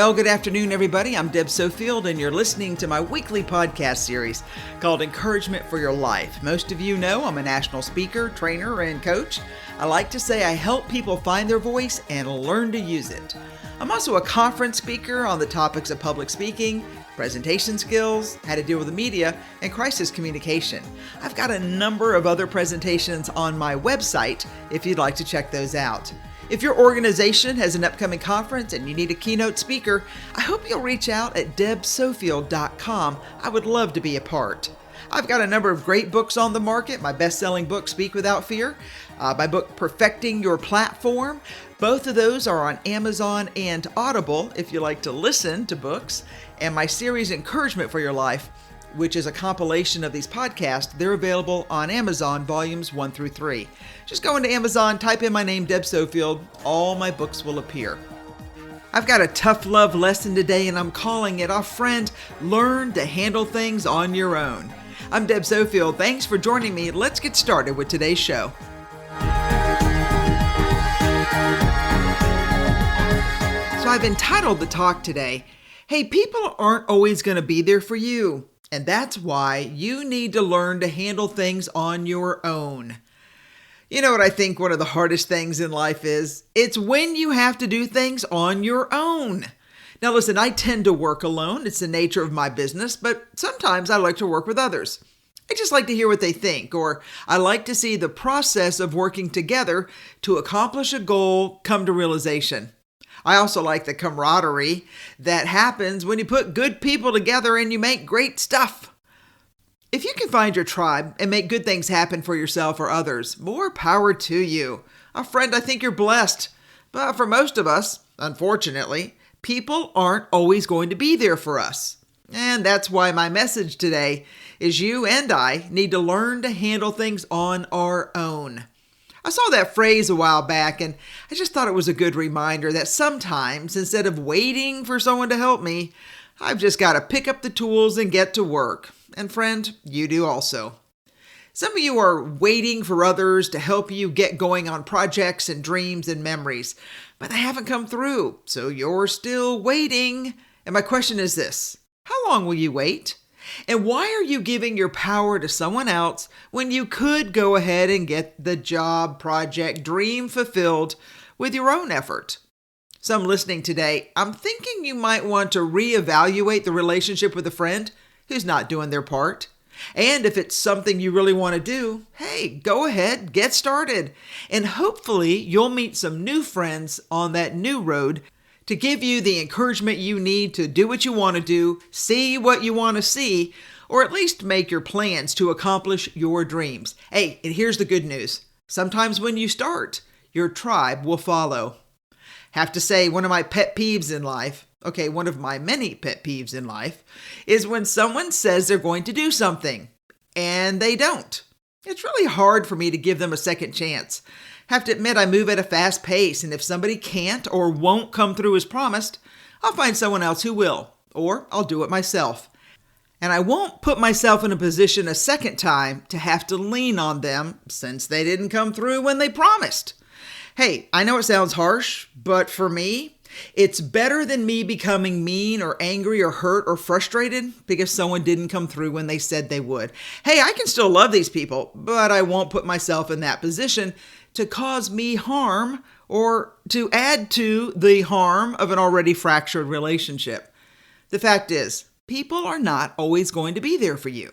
Well, good afternoon, everybody. I'm Deb Sofield, and you're listening to my weekly podcast series called Encouragement for Your Life. Most of you know I'm a national speaker, trainer, and coach. I like to say I help people find their voice and learn to use it. I'm also a conference speaker on the topics of public speaking, presentation skills, how to deal with the media, and crisis communication. I've got a number of other presentations on my website if you'd like to check those out. If your organization has an upcoming conference and you need a keynote speaker, I hope you'll reach out at debsofield.com. I would love to be a part. I've got a number of great books on the market. My best-selling book, Speak Without Fear. My book, Perfecting Your Platform. Both of those are on Amazon and Audible if you like to listen to books. And my series, Encouragement for Your Life, which is a compilation of these podcasts, they're available on Amazon, volumes 1 through 3. Just go into Amazon, type in my name, Deb Sofield, all my books will appear. I've got a tough love lesson today, and I'm calling it, our friend, Learn to Handle Things on Your Own. I'm Deb Sofield. Thanks for joining me. Let's get started with today's show. So I've entitled the talk today, Hey, people aren't always going to be there for you. And that's why you need to learn to handle things on your own. You know what I think one of the hardest things in life is? It's when you have to do things on your own. Now listen, I tend to work alone. It's the nature of my business, but sometimes I like to work with others. I just like to hear what they think, or I like to see the process of working together to accomplish a goal come to realization. I also like the camaraderie that happens when you put good people together and you make great stuff. If you can find your tribe and make good things happen for yourself or others, more power to you. Friend, I think you're blessed. But for most of us, unfortunately, people aren't always going to be there for us. And that's why my message today is you and I need to learn to handle things on our own. I saw that phrase a while back, and I just thought it was a good reminder that sometimes, instead of waiting for someone to help me, I've just got to pick up the tools and get to work. And friend, you do also. Some of you are waiting for others to help you get going on projects and dreams and memories, but they haven't come through, so you're still waiting. And my question is this: how long will you wait? And why are you giving your power to someone else when you could go ahead and get the job, project, dream fulfilled with your own effort? Some listening today, I'm thinking you might want to reevaluate the relationship with a friend who's not doing their part. And if it's something you really want to do, hey, go ahead, get started. And hopefully you'll meet some new friends on that new road to give you the encouragement you need to do what you want to do, see what you want to see, or at least make your plans to accomplish your dreams. Hey, and here's the good news. Sometimes when you start, your tribe will follow. Have to say, one of my pet peeves in life, one of my many pet peeves in life, is when someone says they're going to do something and they don't. It's really hard for me to give them a second chance. Have to admit I move at a fast pace, and if somebody can't or won't come through as promised, I'll find someone else who will, or I'll do it myself. And I won't put myself in a position a second time to have to lean on them since they didn't come through when they promised. Hey, I know it sounds harsh, but for me, it's better than me becoming mean or angry or hurt or frustrated because someone didn't come through when they said they would. Hey, I can still love these people, but I won't put myself in that position to cause me harm or to add to the harm of an already fractured relationship. The fact is, people are not always going to be there for you.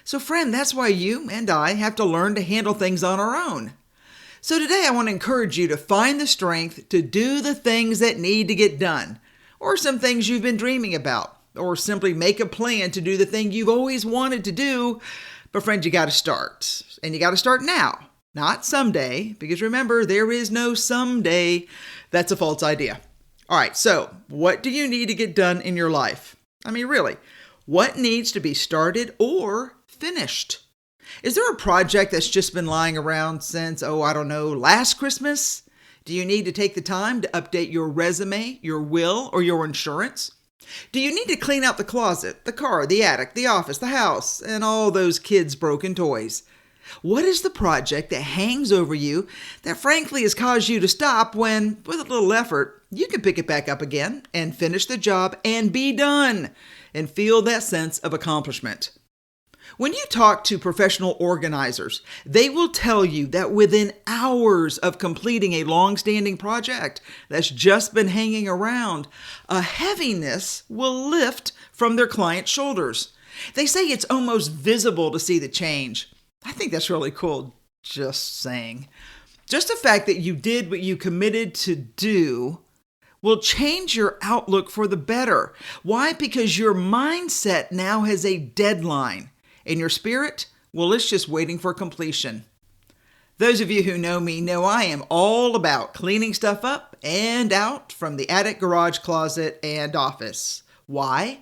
So friend, that's why you and I have to learn to handle things on our own. So today I want to encourage you to find the strength to do the things that need to get done, or some things you've been dreaming about, or simply make a plan to do the thing you've always wanted to do. But friend, you got to start, and you got to start now. Not someday, because remember, there is no someday. That's a false idea. All right, so what do you need to get done in your life? Really, what needs to be started or finished? Is there a project that's just been lying around since, last Christmas? Do you need to take the time to update your resume, your will, or your insurance? Do you need to clean out the closet, the car, the attic, the office, the house, and all those kids' broken toys? What is the project that hangs over you that frankly has caused you to stop when, with a little effort, you can pick it back up again and finish the job and be done and feel that sense of accomplishment? When you talk to professional organizers, they will tell you that within hours of completing a long-standing project that's just been hanging around, a heaviness will lift from their client's shoulders. They say it's almost visible to see the change. I think that's really cool, just saying. Just the fact that you did what you committed to do will change your outlook for the better. Why? Because your mindset now has a deadline. And your spirit, well, it's just waiting for completion. Those of you who know me know I am all about cleaning stuff up and out from the attic, garage, closet, and office. Why?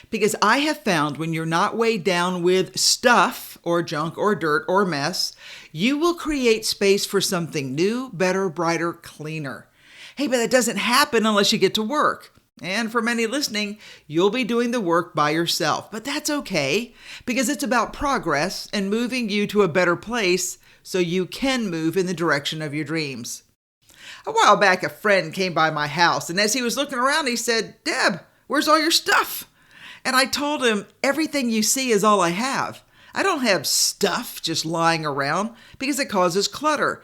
Because I have found when you're not weighed down with stuff or junk or dirt or mess, you will create space for something new, better, brighter, cleaner. Hey, but that doesn't happen unless you get to work. And for many listening, you'll be doing the work by yourself. But that's okay, because it's about progress and moving you to a better place so you can move in the direction of your dreams. A while back, a friend came by my house, and as he was looking around, he said, "Deb, where's all your stuff?" And I told him, everything you see is all I have. I don't have stuff just lying around because it causes clutter.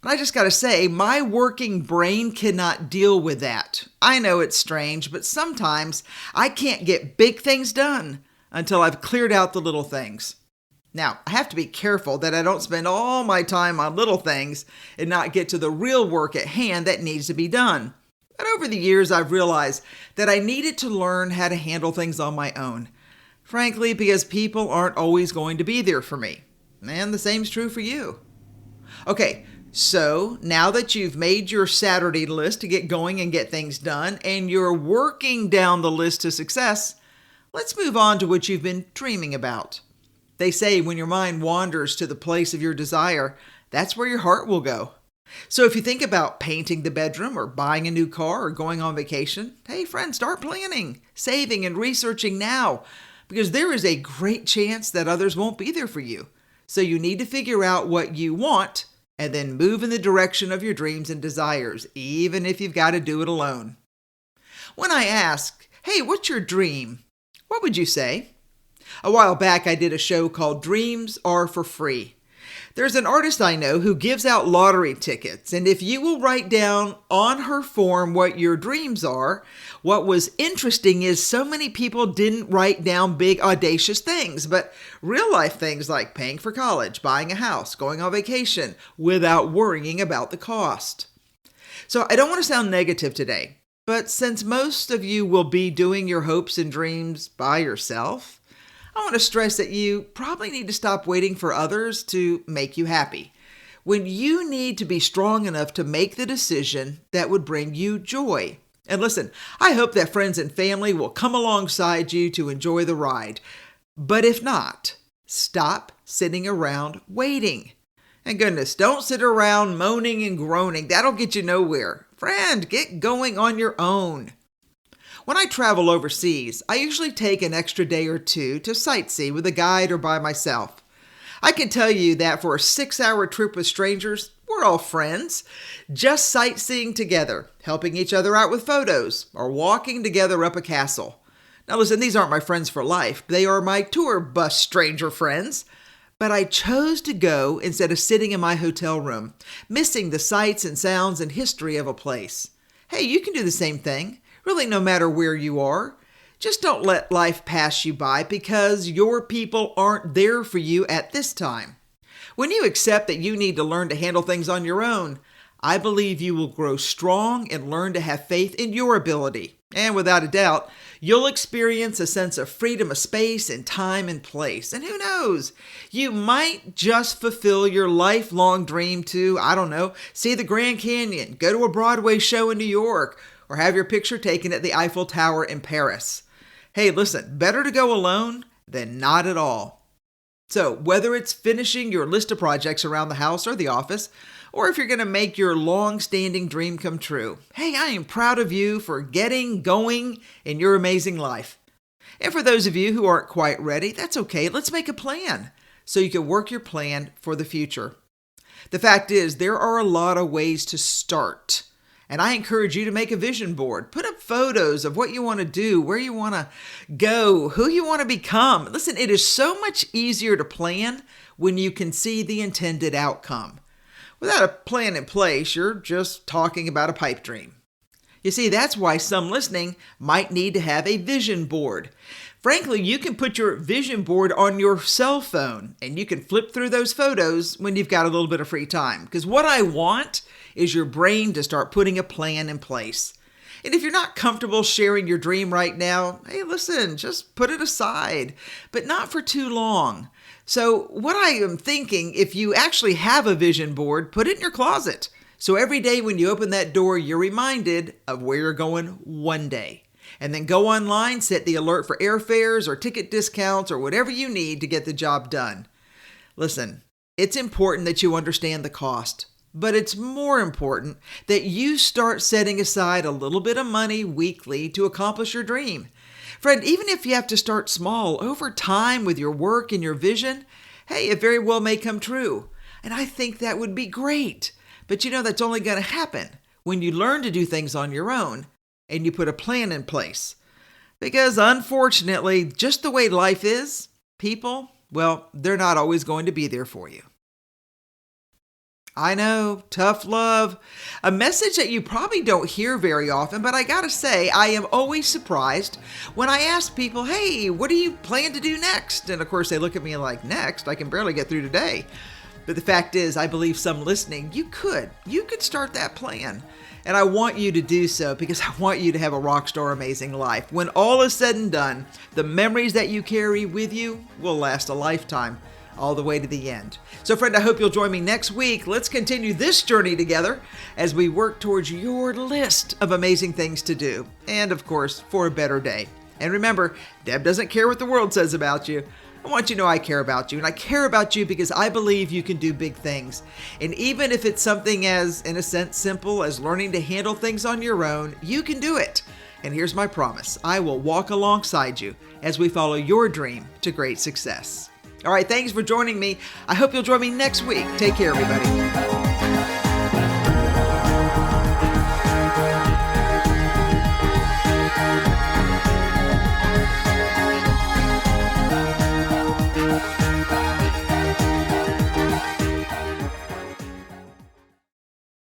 I just got to say, my working brain cannot deal with that. I know it's strange, but sometimes I can't get big things done until I've cleared out the little things. Now, I have to be careful that I don't spend all my time on little things and not get to the real work at hand that needs to be done. But over the years, I've realized that I needed to learn how to handle things on my own. Frankly, because people aren't always going to be there for me. And the same's true for you. Okay. So now that you've made your Saturday list to get going and get things done, and you're working down the list to success, let's move on to what you've been dreaming about. They say when your mind wanders to the place of your desire, that's where your heart will go. So if you think about painting the bedroom or buying a new car or going on vacation, hey friend, start planning, saving, and researching now, because there is a great chance that others won't be there for you. So you need to figure out what you want and then move in the direction of your dreams and desires, even if you've got to do it alone. When I ask, hey, what's your dream? What would you say? A while back, I did a show called Dreams Are for Free. There's an artist I know who gives out lottery tickets, and if you will write down on her form what your dreams are, what was interesting is so many people didn't write down big, audacious things, but real life things like paying for college, buying a house, going on vacation, without worrying about the cost. So I don't want to sound negative today, but since most of you will be doing your hopes and dreams by yourself, I want to stress that you probably need to stop waiting for others to make you happy, when you need to be strong enough to make the decision that would bring you joy. And listen, I hope that friends and family will come alongside you to enjoy the ride. But if not, stop sitting around waiting. And goodness, don't sit around moaning and groaning. That'll get you nowhere. Friend, get going on your own. When I travel overseas, I usually take an extra day or two to sightsee with a guide or by myself. I can tell you that for a 6-hour trip with strangers, we're all friends, just sightseeing together, helping each other out with photos, or walking together up a castle. Now listen, these aren't my friends for life. They are my tour bus stranger friends. But I chose to go instead of sitting in my hotel room, missing the sights and sounds and history of a place. Hey, you can do the same thing. Really, no matter where you are. Just don't let life pass you by because your people aren't there for you at this time. When you accept that you need to learn to handle things on your own, I believe you will grow strong and learn to have faith in your ability. And without a doubt, you'll experience a sense of freedom of space and time and place. And who knows, you might just fulfill your lifelong dream to, see the Grand Canyon, go to a Broadway show in New York, or have your picture taken at the Eiffel Tower in Paris. Hey, listen, better to go alone than not at all. So whether it's finishing your list of projects around the house or the office, or if you're going to make your long-standing dream come true, hey, I am proud of you for getting going in your amazing life. And for those of you who aren't quite ready, that's okay. Let's make a plan. so you can work your plan for the future. The fact is, there are a lot of ways to start. And I encourage you to make a vision board. Put up photos of what you want to do, where you want to go, who you want to become. Listen, it is so much easier to plan when you can see the intended outcome. Without a plan in place, you're just talking about a pipe dream. You see, that's why some listening might need to have a vision board. Frankly, you can put your vision board on your cell phone and you can flip through those photos when you've got a little bit of free time. Because what I want is your brain to start putting a plan in place. And if you're not comfortable sharing your dream right now, hey, listen, just put it aside, but not for too long. So what I am thinking, if you actually have a vision board, put it in your closet. So every day when you open that door, you're reminded of where you're going one day. And then go online, set the alert for airfares or ticket discounts or whatever you need to get the job done. Listen, it's important that you understand the cost, but it's more important that you start setting aside a little bit of money weekly to accomplish your dream. Friend, even if you have to start small, over time with your work and your vision, hey, it very well may come true. And I think that would be great. But that's only going to happen when you learn to do things on your own and you put a plan in place. Because unfortunately, just the way life is, people, well, they're not always going to be there for you. I know, tough love. A message that you probably don't hear very often, but I gotta say, I am always surprised when I ask people, hey, what do you plan to do next? And of course, they look at me like, next? I can barely get through today. But the fact is, I believe some listening, you could start that plan. And I want you to do so because I want you to have a rock star amazing life. When all is said and done, the memories that you carry with you will last a lifetime, all the way to the end. So friend, I hope you'll join me next week. Let's continue this journey together as we work towards your list of amazing things to do. And of course, for a better day. And remember, Deb doesn't care what the world says about you. I want you to know I care about you, and I care about you because I believe you can do big things. And even if it's something as, in a sense, simple as learning to handle things on your own, you can do it. And here's my promise. I will walk alongside you as we follow your dream to great success. All right, thanks for joining me. I hope you'll join me next week. Take care, everybody.